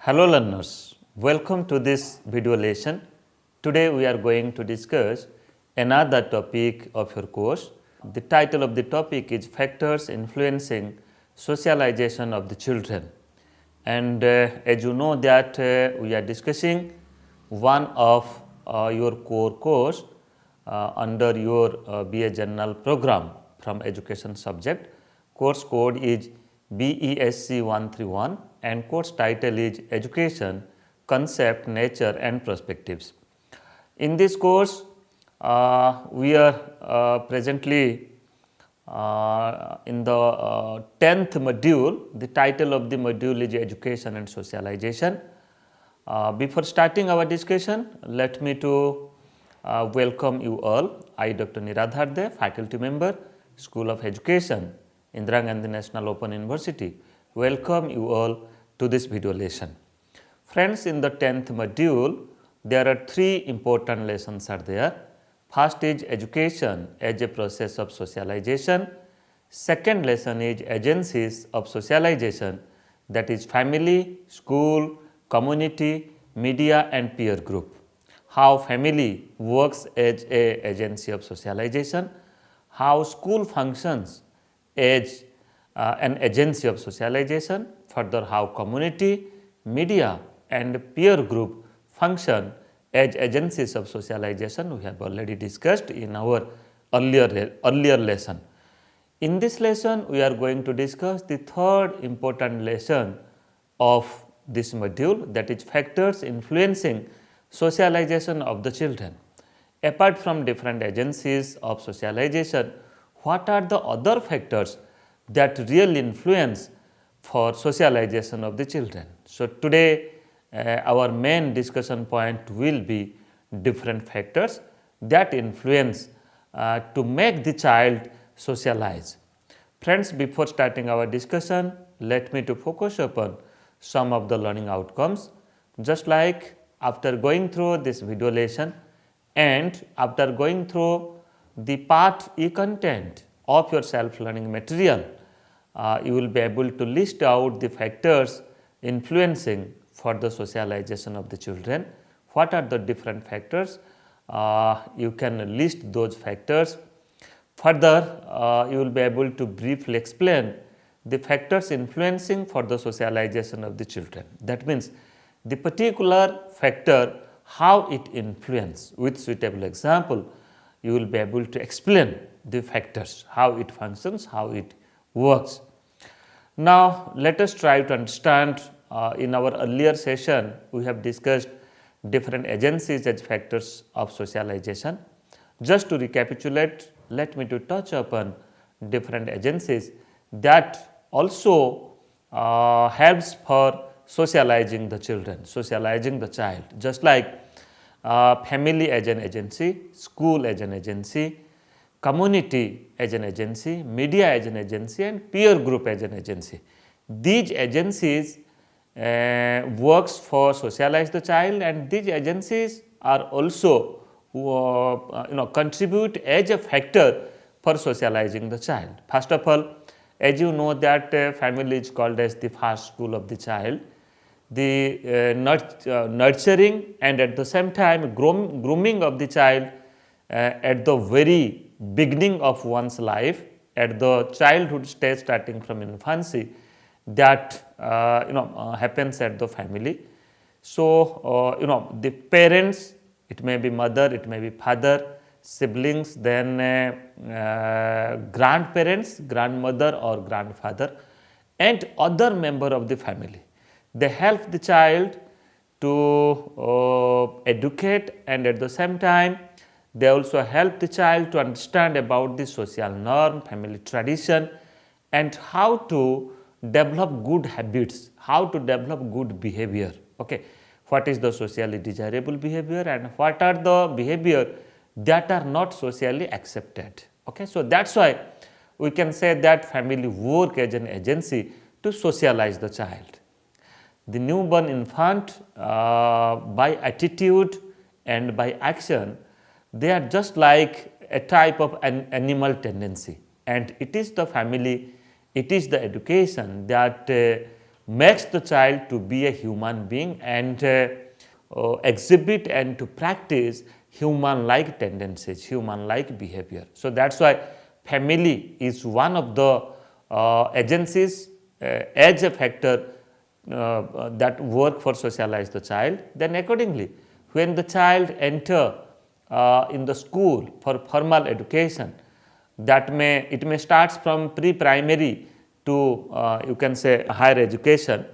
Hello learners, welcome to this video lesson. Today we are going to discuss another topic of your course. The title of the topic is Factors Influencing Socialization of the Children. And as you know that we are discussing one of your core course under your BA General program from education subject. Course code is BESC 131 and course title is Education, Concept, Nature and Perspectives. In this course, we are presently in the 10th module. The title of the module is Education and Socialization. Before starting our discussion, let me to welcome you all. I, Dr. Niradhar, faculty member, School of Education, Indira Gandhi National Open University, welcome you all to this video lesson. Friends, in the 10th module, there are three important lessons are there. First is education as a process of socialization. Second lesson is agencies of socialization, that is family, school, community, media and peer group. How family works as a agency of socialization, how school functions as an agency of socialization, further how community, media and peer group function as agencies of socialization. We have already discussed in our earlier lesson. In this lesson, we are going to discuss the third important lesson of this module, that is factors influencing socialization of the children. Apart from different agencies of socialization, what are the other factors that really influence for socialization of the children? So, today our main discussion point will be different factors that influence to make the child socialize. Friends, before starting our discussion, let me to focus upon some of the learning outcomes. Just like after going through this video lesson and after going through the part E content of your self-learning material, you will be able to list out the factors influencing for the socialization of the children. What are the different factors? You can list those factors. Further, you will be able to briefly explain the factors influencing for the socialization of the children. That means the particular factor, how it influences. With suitable example, you will be able to explain the factors, how it functions, how it works. Now, let us try to understand. In our earlier session, we have discussed different agencies as factors of socialization. Just to recapitulate, let me to touch upon different agencies that also helps for socializing the children, socializing the child. Just like family as an agency, school as an agency, community as an agency, media as an agency and peer group as an agency. These agencies works for socialize the child, and these agencies are also contribute as a factor for socializing the child. First of all, as you know that family is called as the first school of the child. The nurturing and at the same time grooming of the child at the very beginning of one's life, at the childhood stage starting from infancy, that happens at the family. So, the parents, it may be mother, it may be father, siblings, then grandparents, grandmother or grandfather and other member of the family. They help the child to educate, and at the same time they also help the child to understand about the social norm, family tradition and how to develop good habits, how to develop good behavior. Okay. What is the socially desirable behavior and what are the behavior that are not socially accepted. Okay. So, that is why we can say that family work as an agency to socialize the child. The newborn infant by attitude and by action, they are just like a type of an animal tendency, and it is the family, it is the education that makes the child to be a human being and exhibit and to practice human-like tendencies, human-like behavior. So that's why family is one of the agencies as a factor that work for socialize the child. Then accordingly, when the child enter in the school for formal education, it may starts from pre-primary to you can say higher education.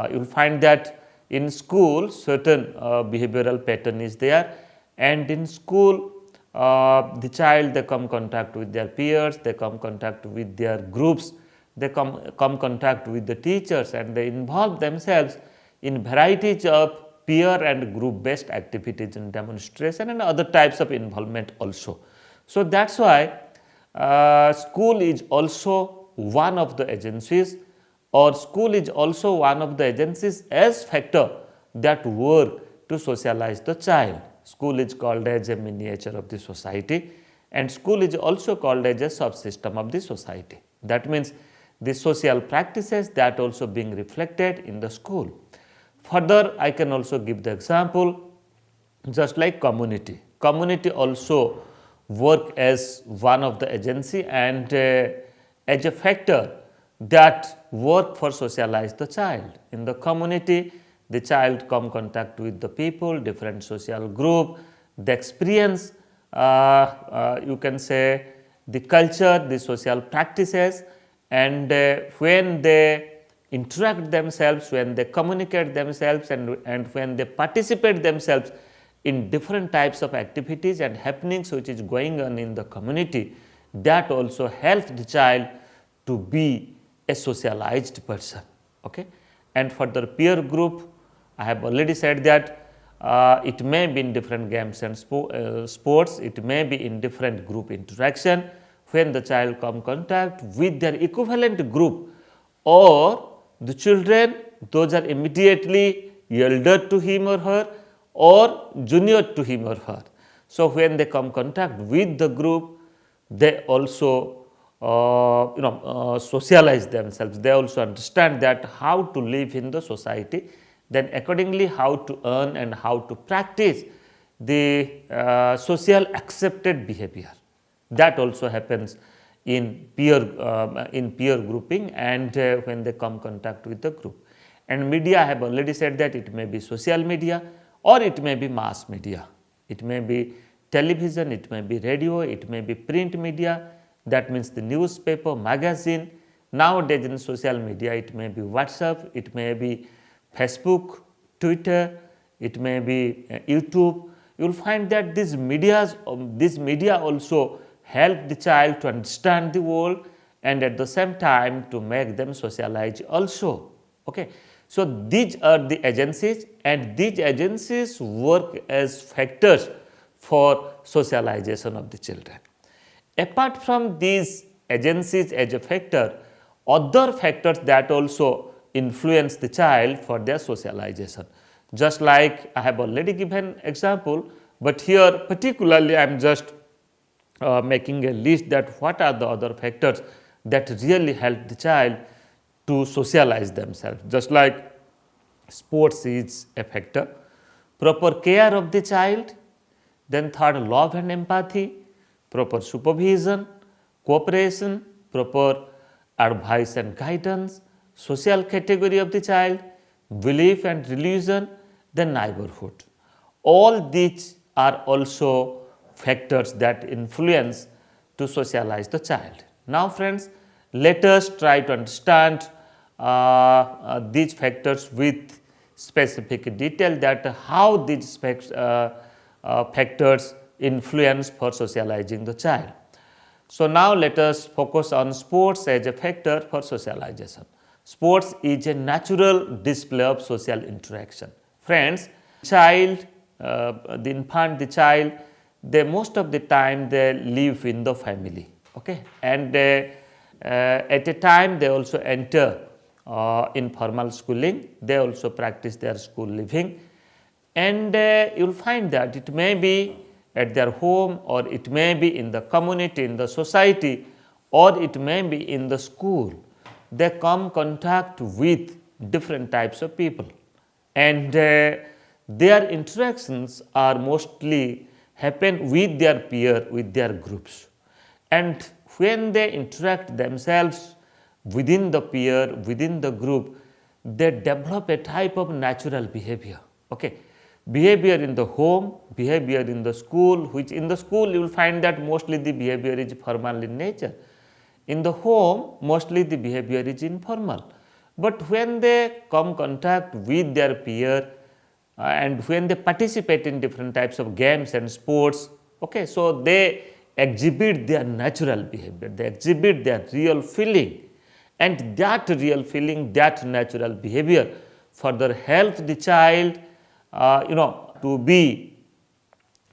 You will find that in school certain behavioral pattern is there, and in school the child they come contact with their peers, they come contact with their groups, they come contact with the teachers, and they involve themselves in varieties of peer and group based activities and demonstration and other types of involvement also. So that's why school is also one of the agencies, or school is also one of the agencies as factor that work to socialize the child. School is called as a miniature of the society, and school is also called as a subsystem of the society. That means the social practices that also being reflected in the school. Further, I can also give the example just like community. Community also work as one of the agency and as a factor that work for socialize the child. In the community, the child come contact with the people, different social group, the experience, you can say the culture, the social practices, and when they interact themselves, when they communicate themselves, and when they participate themselves in different types of activities and happenings which is going on in the community, that also helps the child to be a socialized person. Okay? And for the peer group, I have already said that it may be in different games and sports, it may be in different group interaction. When the child come contact with their equivalent group, or the children, those are immediately elder to him or her or junior to him or her. So when they come contact with the group, they also socialize themselves. They also understand that how to live in the society, then accordingly how to earn and how to practice the social accepted behavior. That also happens in peer grouping and when they come contact with the group. And media, I have already said that it may be social media or it may be mass media. It may be television, it may be radio, it may be print media, that means the newspaper, magazine. Nowadays in social media, it may be WhatsApp, it may be Facebook, Twitter, it may be YouTube. You will find that these media also help the child to understand the world and at the same time to make them socialize also. Okay. So these are the agencies, and these agencies work as factors for socialization of the children. Apart from these agencies as a factor, other factors that also influence the child for their socialization. Just like I have already given example, but here particularly I am just making a list that what are the other factors that really help the child to socialize themselves. Just like sports is a factor, proper care of the child, then third, love and empathy, proper supervision, cooperation, proper advice and guidance, social category of the child, belief and religion, then neighborhood. All these are also factors that influence to socialize the child. Now friends, let us try to understand these factors with specific detail, that how these factors influence for socializing the child. So now let us focus on sports as a factor for socialization. Sports is a natural display of social interaction. Friends, child, the infant, the child, they most of the time they live in the family, okay, and at a time they also enter in formal schooling, they also practice their school living, and you will find that it may be at their home, or it may be in the community, in the society, or it may be in the school. They come contact with different types of people, and their interactions are mostly happen with their peer, with their groups, and when they interact themselves within the peer, within the group, they develop a type of natural behavior. Okay, behavior in the home, behavior in the school, which in the school you will find that mostly the behavior is formal in nature. In the home, mostly the behavior is informal. But when they come contact with their peer and when they participate in different types of games and sports, okay, so they exhibit their natural behavior, they exhibit their real feeling, and that real feeling, that natural behavior further help the child, to be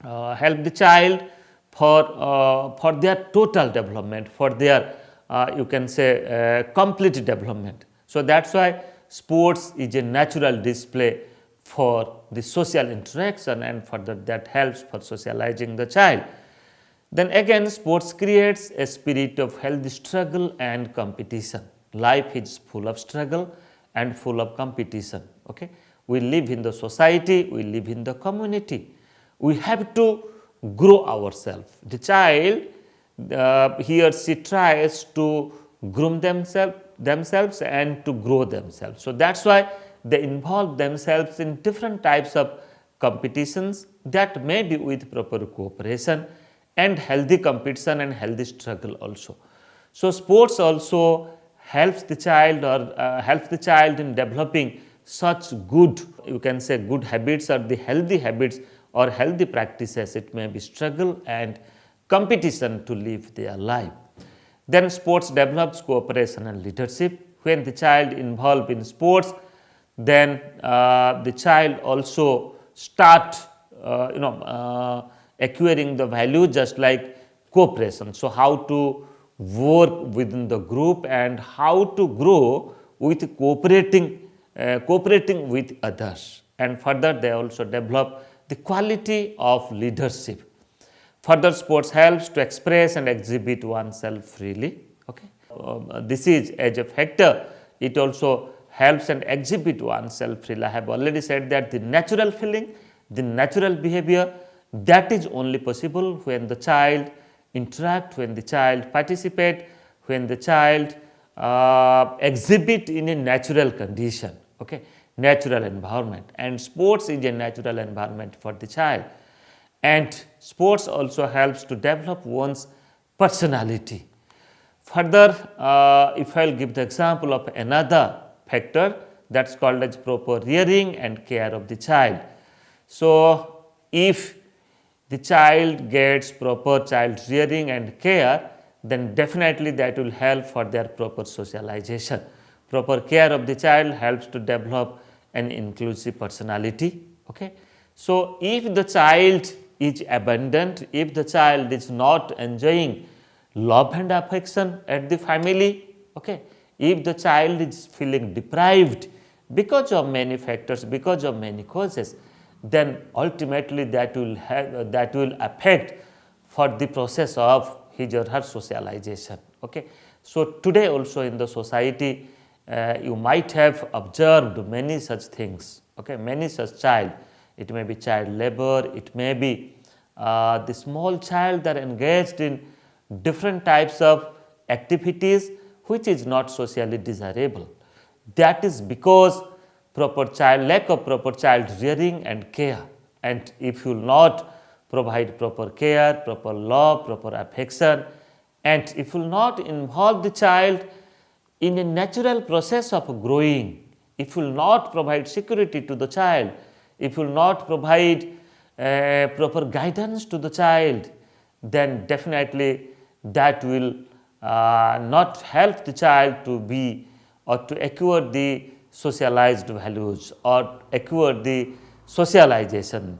help the child for their total development, for their you can say complete development. So that's why sports is a natural display for the social interaction, and further that helps for socializing the child. Then again, sports creates a spirit of healthy struggle and competition. Life is full of struggle and full of competition. Okay, we live in the society, we live in the community. We have to grow ourselves. The child, he or she tries to groom themselves and to grow themselves. So that's why they involve themselves in different types of competitions that may be with proper cooperation and healthy competition and healthy struggle also. So sports also helps the child in developing such good, you can say good habits or the healthy habits or healthy practices. It may be struggle and competition to live their life. Then sports develops cooperation and leadership. When the child involved in sports, then the child also start acquiring the value just like cooperation. So how to work within the group and how to grow with cooperating with others, and further they also develop the quality of leadership. Further, sports helps to express and exhibit oneself freely. Okay, this is as a factor. It also helps and exhibit oneself freely. I have already said that the natural feeling, the natural behavior, that is only possible when the child interact, when the child participate, when the child exhibit in a natural condition. Okay, natural environment, and sports is a natural environment for the child. And sports also helps to develop one's personality. Further, if I will give the example of another factor, that's called as proper rearing and care of the child. So if the child gets proper child rearing and care, then definitely that will help for their proper socialization. Proper care of the child helps to develop an inclusive personality. Okay, so if the child is abandoned, if the child is not enjoying love and affection at the family, okay, if the child is feeling deprived because of many factors, because of many causes, then ultimately that will affect for the process of his or her socialization. Okay, so today also in the society, you might have observed many such things. Okay, many such child. It may be child labor. It may be the small child that are engaged in different types of activities which is not socially desirable. That is because lack of proper child rearing and care. And if you will not provide proper care, proper love, proper affection, and if you will not involve the child in a natural process of growing, if you will not provide security to the child, if you will not provide proper guidance to the child, then definitely that will not help the child to be or to acquire the socialized values or acquire the socialization.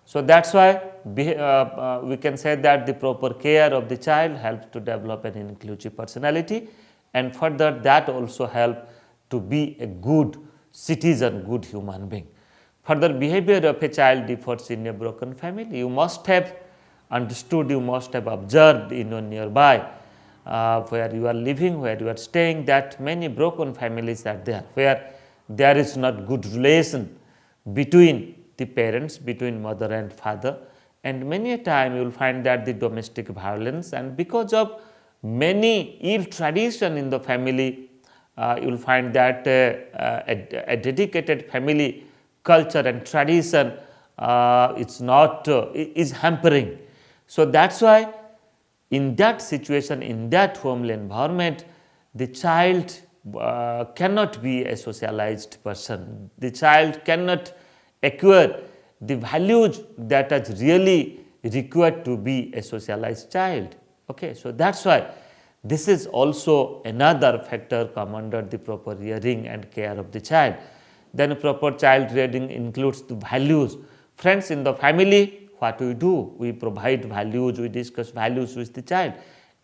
So that's why we can say that the proper care of the child helps to develop an inclusive personality, and further that also help to be a good citizen, good human being. Further, behavior of a child differs in a broken family. You must have understood, you must have observed in your nearby where you are living, where you are staying, that many broken families are there, where there is not good relation between the parents, between mother and father, and many a time you will find that the domestic violence, and because of many ill tradition in the family, you will find that a dedicated family culture and tradition is hampering. So that's why in that situation, in that homely environment, the child cannot be a socialized person. The child cannot acquire the values that are really required to be a socialized child. Okay, so that's why this is also another factor come under the proper rearing and care of the child. Then proper child rearing includes the values. Friends, in the family, what we do? We provide values, we discuss values with the child.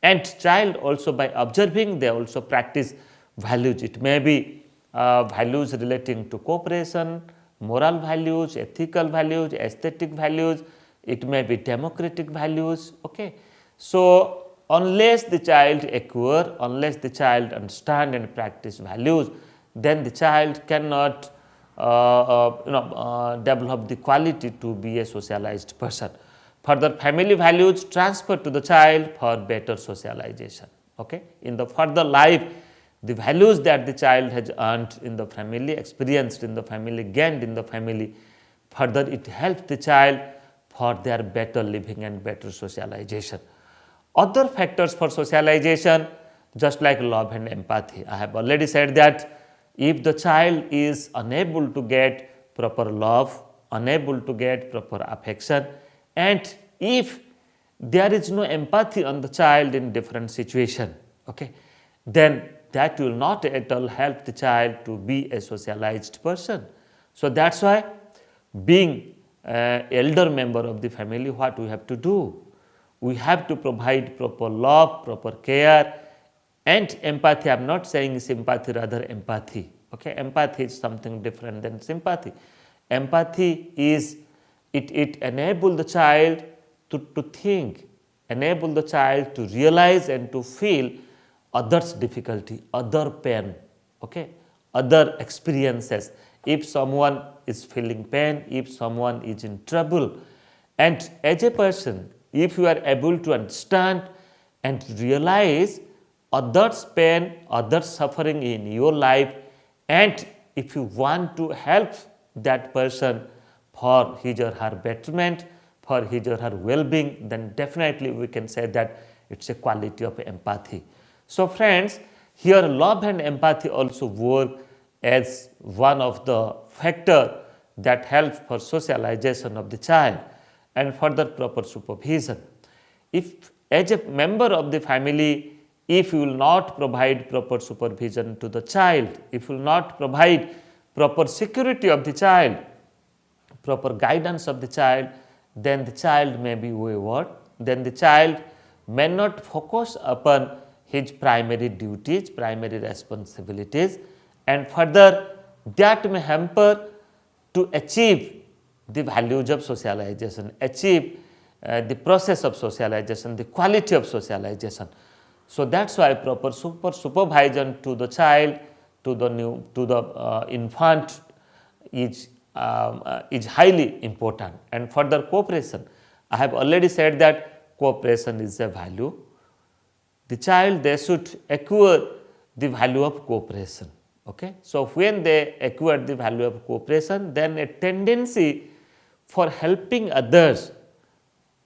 And child also, by observing, they also practice values. It may be values relating to cooperation, moral values, ethical values, aesthetic values, it may be democratic values. Okay. So unless the child acquire, unless the child understand and practice values, then the child cannot develop the quality to be a socialized person. Further, family values transfer to the child for better socialization. Okay. In the further life, the values that the child has earned in the family, experienced in the family, gained in the family, further it helps the child for their better living and better socialization. Other factors for socialization, just like love and empathy. I have already said that if the child is unable to get proper love, unable to get proper affection, and if there is no empathy on the child in different situation, okay, then that will not at all help the child to be a socialized person. So that's why being an elder member of the family, what we have to do? We have to provide proper love, proper care and empathy. I am not saying sympathy, rather empathy. Okay, empathy is something different than sympathy. Empathy is, it enables the child to think, enable the child to realize and to feel others' difficulty, other pain, okay, other experiences. If someone is feeling pain, if someone is in trouble, and as a person, if you are able to understand and realize others' pain, others' suffering in your life, and if you want to help that person for his or her betterment, for his or her well-being, then definitely we can say that it's a quality of empathy. So friends, here love and empathy also work as one of the factor that helps for socialization of the child and further proper supervision. If as a member of the family, if you will not provide proper supervision to the child, if you will not provide proper security of the child, proper guidance of the child, then the child may be wayward, then the child may not focus upon his primary duties, primary responsibilities, and further that may hamper to achieve the values of socialization, achieve the process of socialization, the quality of socialization. So that's why proper supervision to the child, to the infant is highly important. And further cooperation, I have already said that cooperation is a value. The child, they should acquire the value of cooperation. Okay? So when they acquire the value of cooperation, then a tendency for helping others,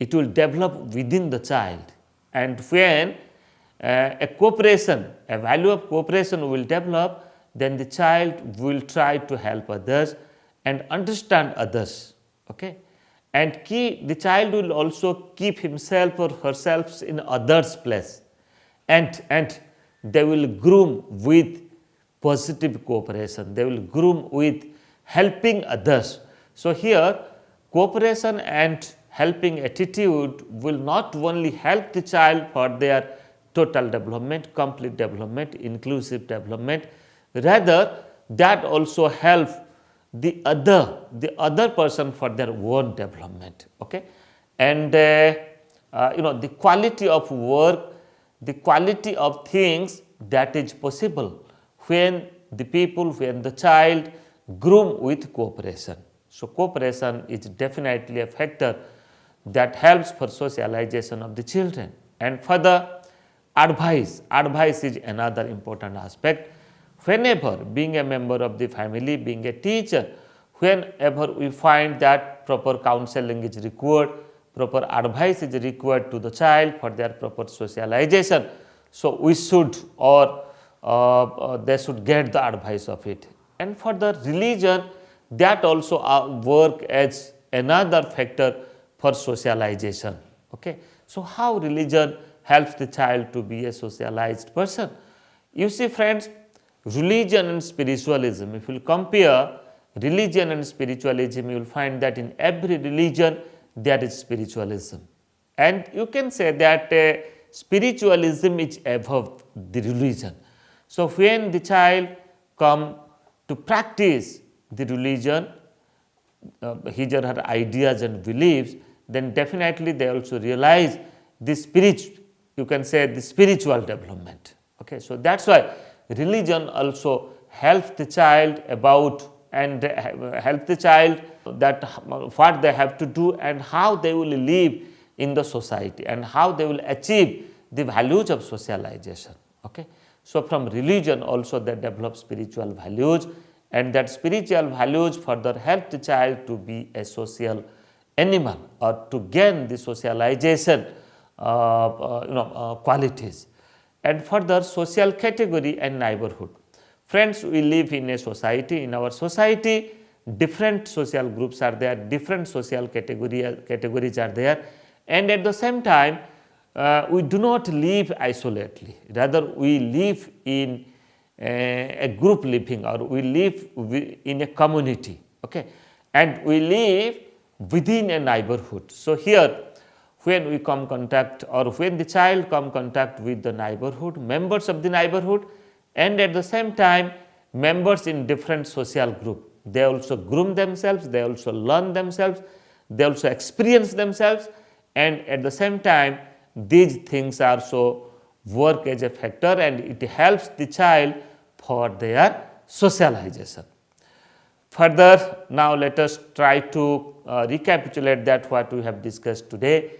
it will develop within the child. And when a cooperation, a value of cooperation will develop, then the child will try to help others and understand others. Okay? And the child will also keep himself or herself in others' place. And they will groom with positive cooperation, they will groom with helping others. So here cooperation and helping attitude will not only help the child for their total development, complete development, inclusive development, rather that also helps the other person for their own development. Okay? And the quality of work, the quality of things that is possible when the people, when the child groom with cooperation. So cooperation is definitely a factor that helps for socialization of the children. And further, advice is another important aspect. Whenever, being a member of the family, being a teacher, whenever we find that proper counseling is required, proper advice is required to the child for their proper socialization, so we should or they should get the advice of it. And for the religion, that also work as another factor for socialization. Okay. So how religion helps the child to be a socialized person? You see friends, religion and spiritualism, if you compare religion and spiritualism, you will find that in every religion there is spiritualism. And you can say that spiritualism is above the religion. So when the child come to practice the religion, his or her ideas and beliefs, then definitely they also realize the spirit, you can say the spiritual development. Okay. So that's why religion also helps the child about and help the child that what they have to do and how they will live in the society and how they will achieve the values of socialization. Okay. So from religion also they develop spiritual values, and that spiritual values further help the child to be a social animal or to gain the socialization qualities. And further, social category and neighborhood. Friends, we live in a society. In our society, different social groups are there, different social categories are there, and at the same time, we do not live isolatedly. Rather, we live in a group living, or we live in a community. Okay, and we live within a neighborhood. So here, when we come contact, or when the child come contact with the neighborhood, members of the neighborhood, and at the same time members in different social group, they also groom themselves, they also learn themselves, they also experience themselves, and at the same time these things also work as a factor, and it helps the child for their socialization. Further, now let us try to recapitulate that what we have discussed today.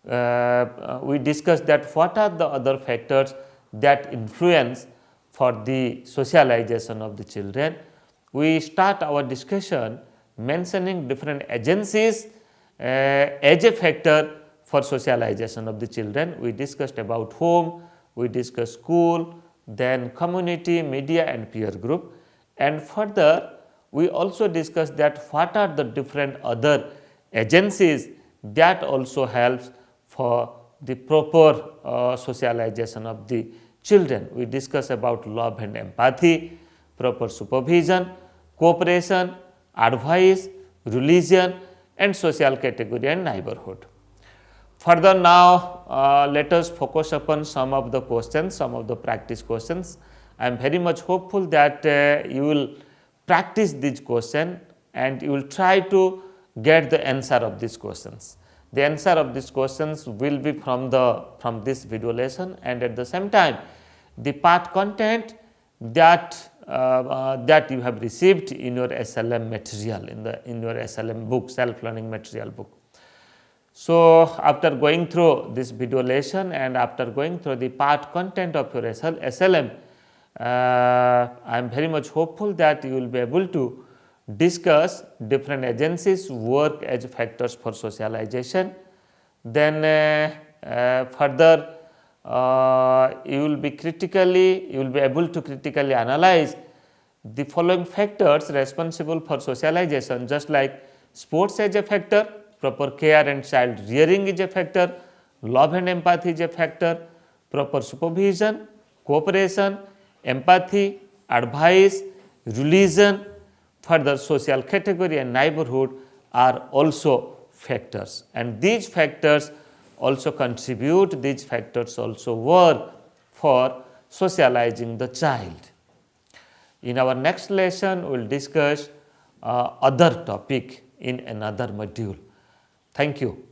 We discussed that what are the other factors that influence for the socialization of the children. We start our discussion mentioning different agencies as a factor for socialization of the children. We discussed about home, we discussed school, then community, media and peer group, and further we also discussed that what are the different other agencies that also helps for the proper socialization of the children. We discuss about love and empathy, proper supervision, cooperation, advice, religion and social category and neighborhood. Further now, let us focus upon some of the questions, some of the practice questions. I am very much hopeful that you will practice these questions and you will try to get the answer of these questions. The answer of these questions will be from this video lesson, and at the same time the part content that you have received in your SLM material, in your SLM book, self learning material book. So after going through this video lesson and after going through the part content of your SLM, I am very much hopeful that you will be able to discuss different agencies work as factors for socialization. Then further you will be able to critically analyze the following factors responsible for socialization, just like sports as a factor, proper care and child rearing is a factor, love and empathy is a factor, proper supervision, cooperation, empathy, advice, religion, further social category and neighborhood are also factors, and these factors also contribute, these factors also work for socializing the child. In our next lesson, we will discuss other topic in another module. Thank you.